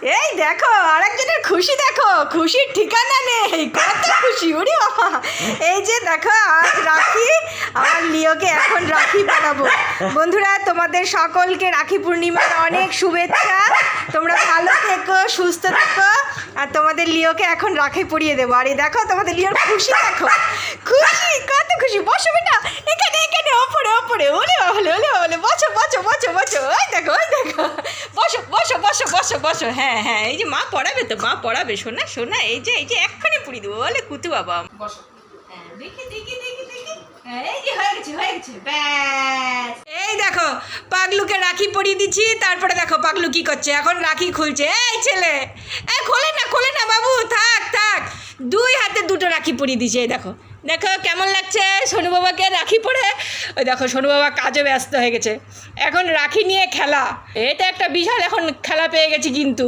এই দেখো আরেকজনের খুশি, দেখো খুশির ঠিকানা নেই, কত খুশি ওরে বাবা। এই যে দেখো আজ রাখি, আমার লিওকে এখন রাখি পরাবো। বন্ধুরা তোমাদের সকলকে রাখি পূর্ণিমার অনেক শুভেচ্ছা। তোমরা ভালো থেকো, সুস্থ থেকো, আর তোমাদের লিওকে এখন রাখি পরিয়ে দেবো। আর এই দেখো তোমাদের লিওর খুশি, দেখো খুশি, কত খুশি। বসো বেটা, এখানে এখানে ওপরে ওপরে, ওলে ওলে ওলে ওলে, বসো বসো বসো বসো, ওই দেখো ওই দেখো, বসো বসো বসো বসো বসো। হ্যাঁ হ্যাঁ, এই যে মা পড়াবে, তো মা পড়াবে, শোনা শোনা, এই যে এক্ষুনি পড়িয়ে দেবো, বলে কুতু বাবা। বসো, হ্যাঁ দেখি দেখি দেখি দেখি, এই যে হয়ে গেছে হয়ে গেছে, ব্যাস। এই দেখো পাগলুকে রাখি পরিয়ে দিচ্ছি, তারপরে দেখো পাগলু কি করছে, এখন রাখি খুলছে। এই ছেলে, এই খোলে না বাবু, থাক থাক, দুই হাতে দুটো রাখি পরিয়ে দিচ্ছে। এই দেখো দেখো কেমন লাগছে সোনু বাবাকে রাখি পরে। ওই দেখো সোনু বাবা কাজে ব্যস্ত হয়ে গেছে, এখন রাখি নিয়ে খেলা, এটা একটা বিশাল এখন খেলা পেয়ে গেছি কিন্তু।